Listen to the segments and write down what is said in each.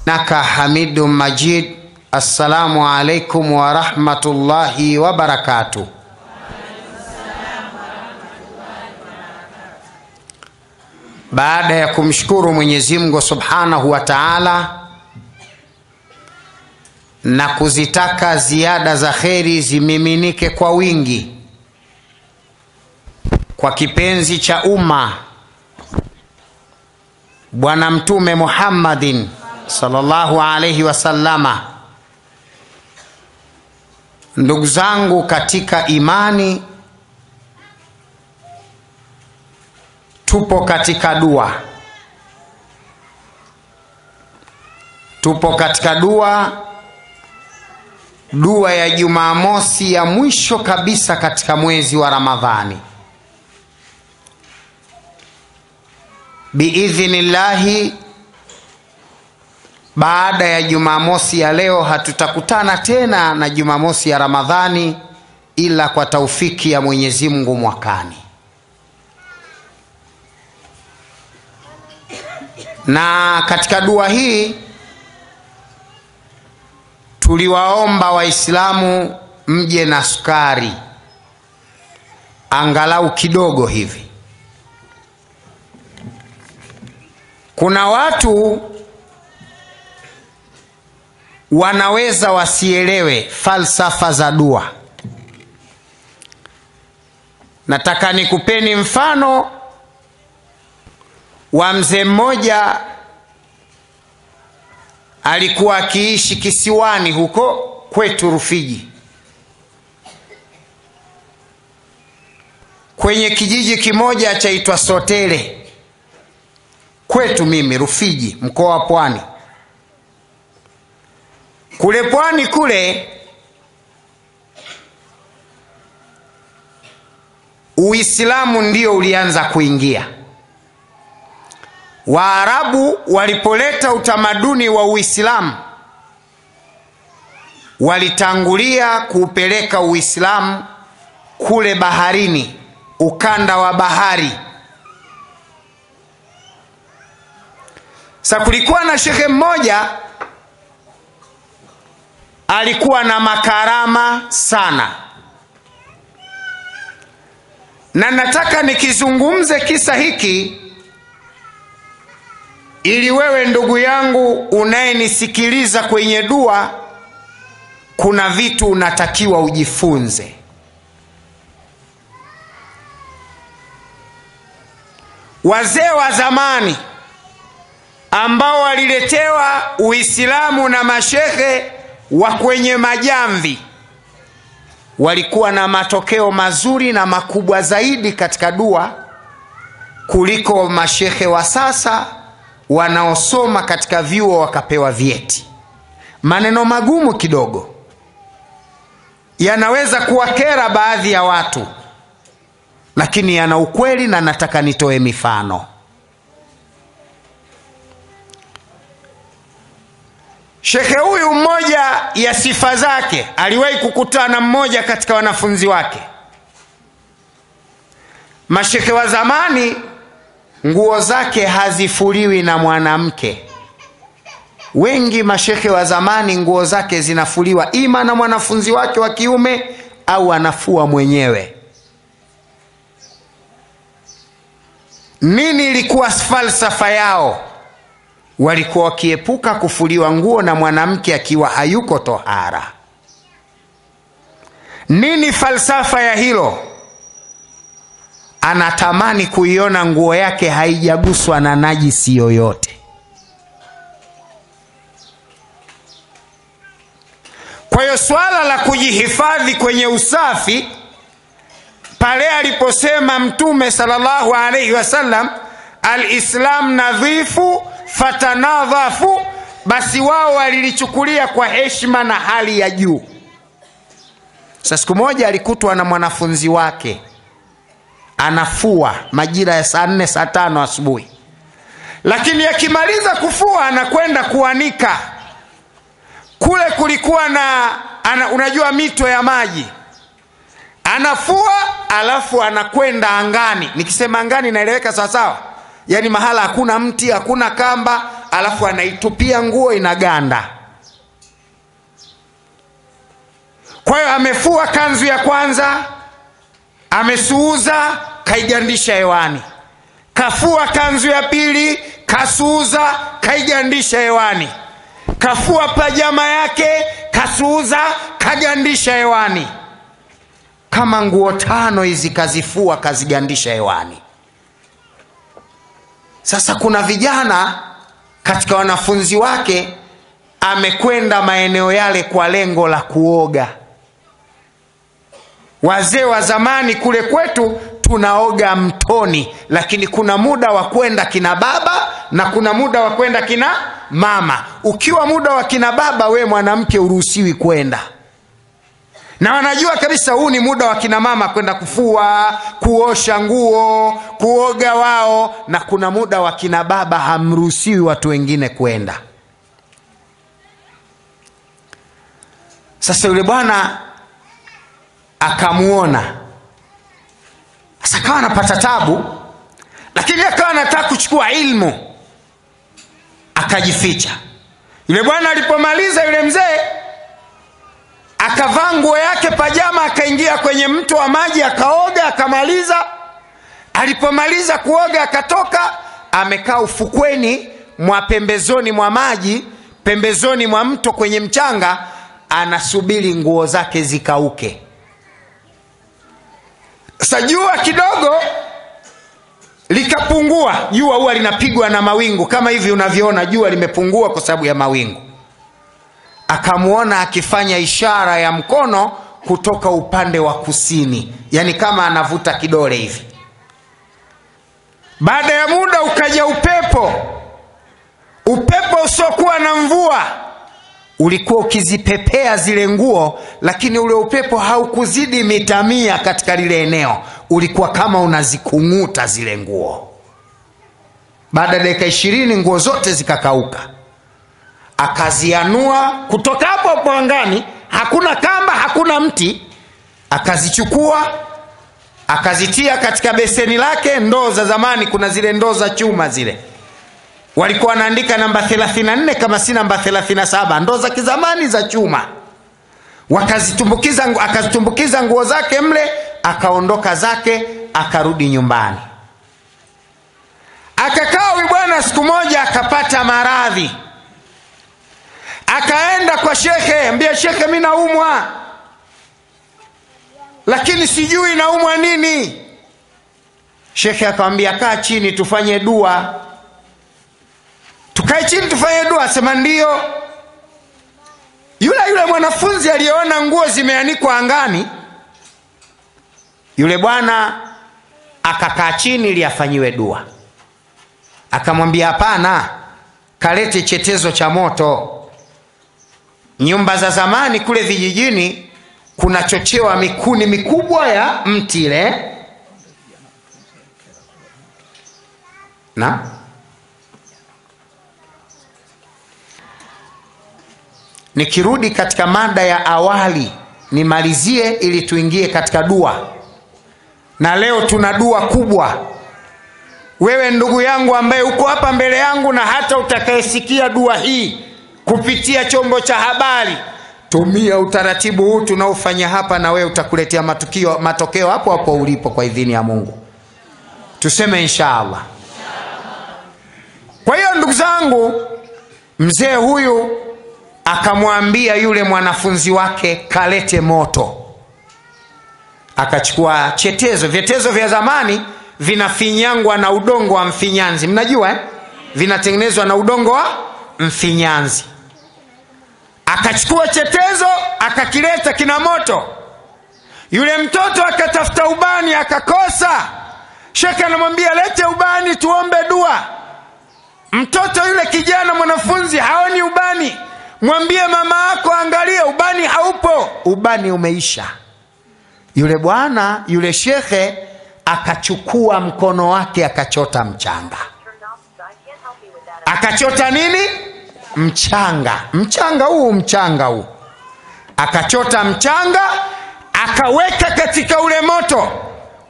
Naka Hamidum Majid. Assalamu alaikum wa rahmatullahi wa barakatuh. Baada ya kumshukuru Mwenyezi Mungu Subhanahu wa Ta'ala na kuzitaka ziada za kheri zimiminike kwa wingi kwa kipenzi cha umma Bwana Mtume Muhammadin sallallahu alayhi wasallama, ndugu zangu katika imani, tupo katika dua. Tupo katika dua ya Jumamosi ya mwisho kabisa katika mwezi wa Ramadhani. Biidhnillahi, baada ya Jumamosi ya leo hatutakutana tena na Jumamosi ya Ramadhani ila kwa taufiki ya Mwenyezi Mungu mwakani. Na katika dua hii tuliwaomba Waislamu mje na sukari angalau kidogo hivi. Kuna watu wanaweza wasielewe falsafa za dua. Nataka nikupeni mfano wa mzee mmoja alikuwa akiishi kisiwani huko kwetu Rufiji, kwenye kijiji kimoja chaitwa Sotele, kwetu mimi Rufiji, mkoa wa Pwani. Kule Pwani kule Uislamu ndio ulianza kuingia. Waarabu walipoleta utamaduni wa Uislamu, walitangulia kuupeleka Uislamu kule baharini, ukanda wa bahari. Sasa kulikuwa na shekhe mmoja alikuwa na makarama sana, na nataka nikizungumze kisa hiki ili wewe ndugu yangu unayenisikiliza kwenye dua, kuna vitu unatakiwa ujifunze. Wazee wa zamani ambao waliletewa Uislamu na mashehe wa kwenye majamvi walikuwa na matokeo mazuri na makubwa zaidi katika dua kuliko mashehe wa sasa wanaosoma katika vyuo wakapewa vyeti. Maneno magumu kidogo yanaweza kuwakera baadhi ya watu, lakini yana ukweli na nataka nitoe mifano. Shekhe huyu mmoja, ya sifa zake, aliwahi kukutana mmoja katika wanafunzi wake. Mashekhe wa zamani nguo zake hazifuliwi na mwanamke. Wengi mashekhe wa zamani nguo zake zinafuliwa ima na mwanafunzi wake wa kiume au anafua mwenyewe. Nini ilikuwa falsafa yao? Walikuwa wakiepuka kufuliwa nguo na mwanamke akiwa hayuko tohara. Nini falsafa ya hilo? Anatamani kuiona nguo yake haijaguswa na najisi yoyote. Kwa hiyo swala la kujihifadhi kwenye usafi, pale aliposema Mtume sallallahu alayhi wasallam, al-Islam nadhifu fatanadhafu, basi wao walilichukulia kwa heshima na hali ya juu. Sasa siku moja alikutwa na mwanafunzi wake anafua majira ya saa 4 saa 5 asubuhi, lakini akimaliza kufua anakwenda kuanika. Kule kulikuwa na unajua mito ya maji. Anafua alafu anakwenda angani. Nikisema angani naeleweka sawa sawa? Yani mahala hakuna mti, hakuna kamba, alafu anaitupia nguo inaganda. Kwa hiyo amefua kanzu ya kwanza, amesuuza, kaigandisha hewani. Kafua kanzu ya pili, kasuuza, kaigandisha hewani. Kafua pajama yake, kasuuza, kagandisha hewani. Kama nguo 5 hizi kazifua, kazigandisha hewani. Sasa kuna vijana katika wanafunzi wake, amekwenda maeneo yale kwa lengo la kuoga. Wazee wa zamani kule kwetu tunaoga mtoni, lakini kuna muda wa kwenda kina baba na kuna muda wa kwenda kina mama. Ukiwa muda wa kina baba, we mwanamke uruhusiwi kwenda, na wanajua kabisa huu ni muda wa kina mama kwenda kufua, kuosha nguo, kuoga wao, na kuna muda wa kina baba hamruhusiwi watu wengine kwenda. Sasa yule bwana akamuona, sasa kawa anapata tabu, lakini akawa anataka kuchukua ilmu, akajificha. Yule bwana alipomaliza, yule mzee akavaa nguo yake pajama, akaingia kwenye mto wa maji, akaoga, akamaliza. Alipomaliza kuoga, akatoka, amekaa ufukweni mwa pembezoni mwa maji, pembezoni mwa mto kwenye mchanga, anasubiri nguo zake zikauke. Sasa jua kidogo likapungua. Jua huwa linapigwa na mawingu kama hivi unavyoona, jua limepungua kwa sababu ya mawingu. Akamuona akifanya ishara ya mkono kutoka upande wa kusini, yani kama anavuta kidole hivi. Baada ya muda ukaja upepo. Upepo usiokuwa na mvua, ulikuwa ukizipepea zile nguo, lakini ule upepo haukuzidi mita 100 katika lile eneo. Ulikuwa kama unazikung'uta zile nguo. Baada ya dakika 20 nguo zote zikakauka. Akazianua kutoka hapo angani, hakuna kamba, hakuna mti. Akazichukua, akazitia katika beseni lake. Ndoo za zamani, kuna zile ndoo za chuma zile, walikuwa wanaandika namba 34 kama si namba 37, ndoo za kizamani za chuma. Akazitumbukiza nguo zake mle, akaondoka zake, akarudi nyumbani. Akakaa huyu bwana, siku moja akapata maradhi. Akaenda kwa shekhe, ambia shekhe, mimi naumwa, lakini sijui naumwa nini. Shekhe akamwambia, kaa chini tufanye dua. Tukae chini tufanye dua. Sema ndio. Yule mwanafunzi aliona nguo zimeanikwa angani, yule bwana akakaa chini ili afanyiwe dua. Akamwambia, hapana, kalete chetezo cha moto. Nyumba za zamani kule vijijini kuna chochewa mikuni mikubwa ya mti ile. Na nikirudi katika mada ya awali nimalizie ili tuingie katika dua. Na leo tuna dua kubwa. Wewe ndugu yangu ambaye uko hapa mbele yangu, na hata utakayesikia dua hii kupitia chombo cha habari, tumia utaratibu huu tunaofanya hapa, na wewe utakuletea matokeo hapo hapo ulipo kwa idhini ya Mungu. Tuseme inshallah. Kwa hiyo ndugu zangu, mzee huyu akamwambia yule mwanafunzi wake kalete moto. Akachukua chetezo. Vyetezo vya zamani vinafinyangwa na udongo wa mfinyanzi, mnajua vinatengenezwa na udongo wa mfinyanzi. Akachukua chetezo, akakileta kina moto. Yule mtoto akatafuta ubani, akakosa. Shekhe anamwambia, lete ubani tuombe dua. Mtoto yule kijana mwanafunzi haoni ubani. Mwambie mama yako angalia, ubani haupo. Ubani umeisha. Yule bwana, yule shekhe akachukua mkono wake, akachota mchanga. Akachota nini? Mchanga. Mchanga huu. Akachota mchanga, akaweka katika ule moto.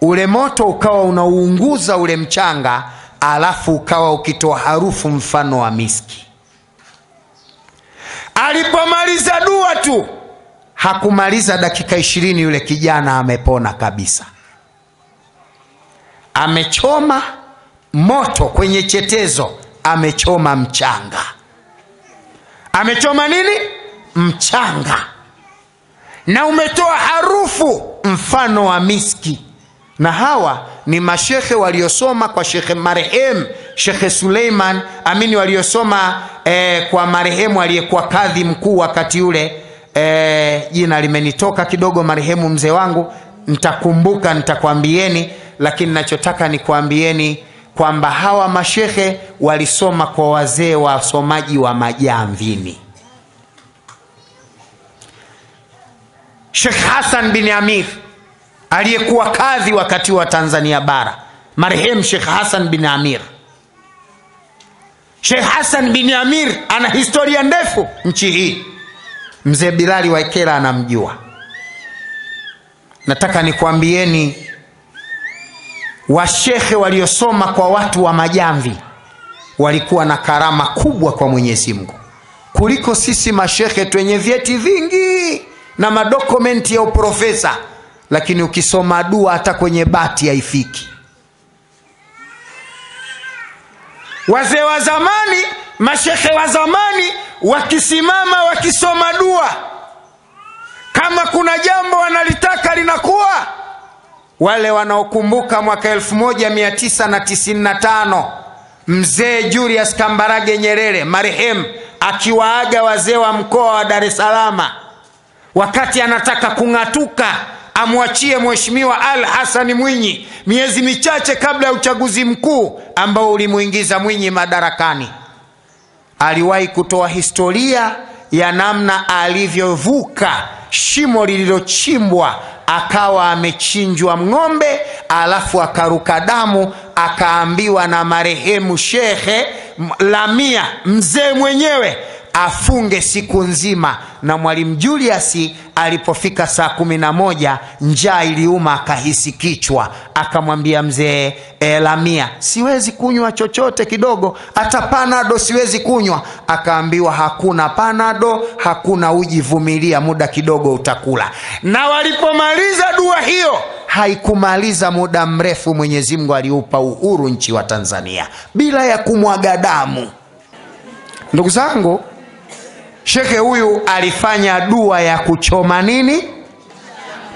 Ule moto ukawa unaunguza ule mchanga alafu ukawa ukitoa harufu mfano wa miski. Alipomaliza dua tu, hakumaliza dakika 20 yule kijana amepona kabisa. Amechoma moto kwenye chetezo, amechoma mchanga. Amechoma nini? Mchanga. Na umetoa harufu mfano wa miski. Na hawa ni mashekhe waliosoma kwa Shekhe marehemu Shekhe Suleiman Amini, waliosoma kwa marehemu aliyekuwa kadhi mkuu wakati ule. Jina limenitoka kidogo, marehemu mzee wangu, nitakumbuka nitakwambieni. Lakini nachotaka ni kuambieni kwamba hawa mashekhe walisoma kwa wazee wasomaji wa majamvini. Sheikh Hassan bin Amir aliyekuwa kadhi wakati wa Tanzania bara, marehemu Sheikh Hassan bin Amir. Sheikh Hassan bin Amir ana historia ndefu nchi hii. Mzee Bilali Waikela anamjua. Nataka nikuambieni, washekhe waliosoma kwa watu wa majamvi walikuwa na karama kubwa kwa Mwenyezi Mungu kuliko sisi mashekhe twenye vyeti vingi na madokumenti ya uprofesa, lakini ukisoma dua hata kwenye bati haifiki. Wazee wa zamani, mashekhe wa zamani, wakisimama wakisoma dua, kama kuna jambo wanalitaka linakuwa. Wale wanaokumbuka mwaka 1995 mzee Julius Kambarage Nyerere marehemu akiwaaga wazee wa mkoa wa Dar es Salaam, wakati anataka kung'atuka amwachie Mheshimiwa Ali Hassan Mwinyi miezi michache kabla ya uchaguzi mkuu ambao ulimuingiza Mwinyi madarakani, aliwahi kutoa historia ya namna alivyovuka shimo lililochimbwa, akawa amechinjwa ng'ombe, alafu akaruka damu, akaambiwa na marehemu Shekhe Lamia mzee mwenyewe afunge siku nzima. Na Mwalimu Julius alipofika saa 11 njaa iliuma, akahisi kichwa, akamwambia mzee Lamia, siwezi kunywa chochote kidogo, hata panado siwezi kunywa. Akaambiwa hakuna panado, hakuna uji, vumilia muda kidogo utakula. Na walipomaliza dua hiyo, haikumaliza muda mrefu, Mwenyezi Mungu aliupa uhuru nchi wa Tanzania bila ya kumwaga damu. Ndugu zangu, shekhe huyu alifanya dua ya kuchoma nini?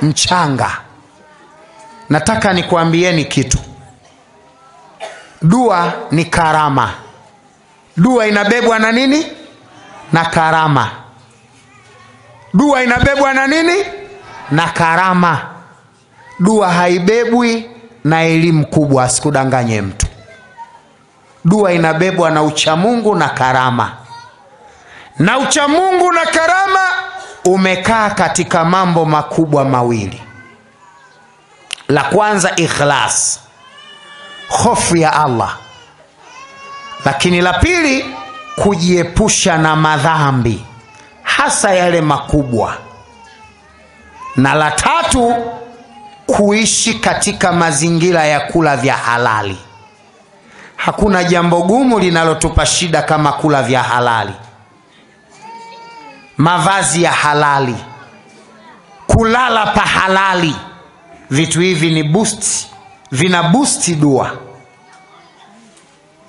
Mchanga. Nataka nikuambieni kitu. Dua ni karama. Dua inabebwa na nini? Na karama. Dua inabebwa na nini? Na karama. Dua haibebwi na elimu kubwa, asikudanganye mtu. Dua inabebwa na uchamungu na karama. Na uchamungu na karama umekaa katika mambo makubwa mawili. La kwanza ikhlas, hofu ya Allah. Lakini la pili, kujiepusha na madhambi, hasa yale makubwa. Na la tatu, kuishi katika mazingira ya kula vya halali. Hakuna jambo gumu linalotupa shida kama kula vya halali. Mavazi ya halali, kulala pa halali, vitu hivi ni boost, vina boost dua.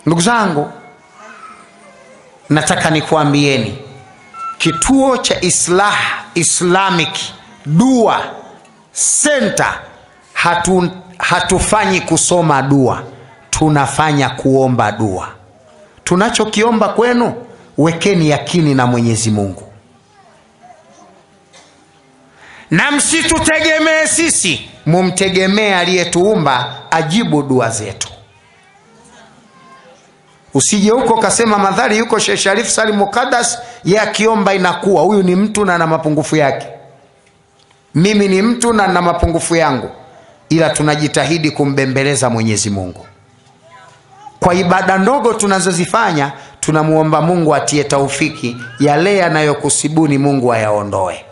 Ndugu zangu, nataka nikuambieni, kituo cha Islah Islamic Dua Center hatufanyi kusoma dua, tunafanya kuomba dua. Tunachokiomba kwenu, wekeni yakini na Mwenyezi Mungu. Na msitutegemee sisi, mumtegemee aliyetuumba ajibu dua zetu. Usije huko kasema madhari yuko Sheikh Sharif Salim Muqaddas ya kiomba inakuwa. Huyu ni mtu na mapungufu yake. Mimi ni mtu na mapungufu yangu, ila tunajitahidi kumbembeleza Mwenyezi Mungu. Kwa ibada ndogo tunazozifanya, tunamuomba Mungu atie taufiki, yale yanayokusibuni Mungu ayaondoe.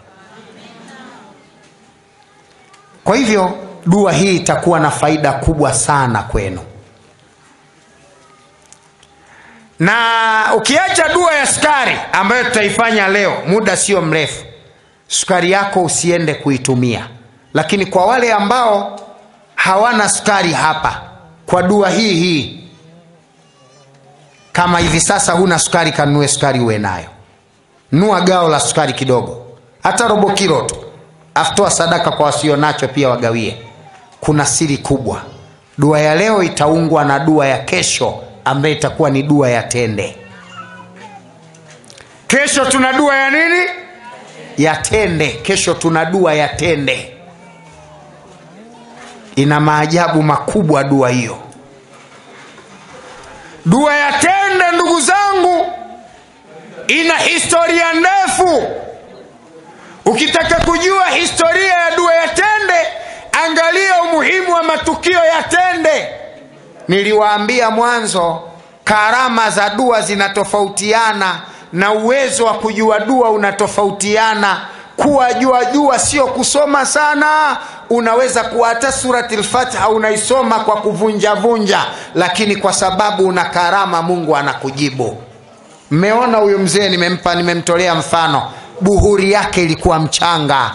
Kwa hivyo dua hii itakuwa na faida kubwa sana kwenu. Na ukiacha dua ya sukari ambayo tutaifanya leo, muda sio mrefu, sukari yako usiende kuitumia. Lakini kwa wale ambao hawana sukari hapa, kwa dua hii, kama hivi sasa huna sukari, kanunue sukari uwe nayo. Nua gao la sukari kidogo, hata robo kilo tu, aftoa sadaka kwa wasio nacho pia wagawie. Kuna siri kubwa. Dua ya leo itaungwa na dua ya kesho ambayo itakuwa ni dua ya tende. Kesho tuna dua ya nini? Ya tende. Kesho tuna dua ya tende. Ina maajabu makubwa dua hiyo. Dua ya tende, ndugu zangu, ina historia ndefu. Ukitaka kujua historia ya dua ya tende, angalia umuhimu wa matukio ya tende. Niliwaambia mwanzo, karama za dua zinatofautiana na uwezo wa kujua dua unatofautiana. Kuwa jua sio kusoma sana. Unaweza kuata surati al-Fatiha unaisoma kwa kuvunja, lakini kwa sababu una karama Mungu anakujibu. Mmeona huyo mzee nimemtolea mfano, buhuri yake ilikuwa mchanga.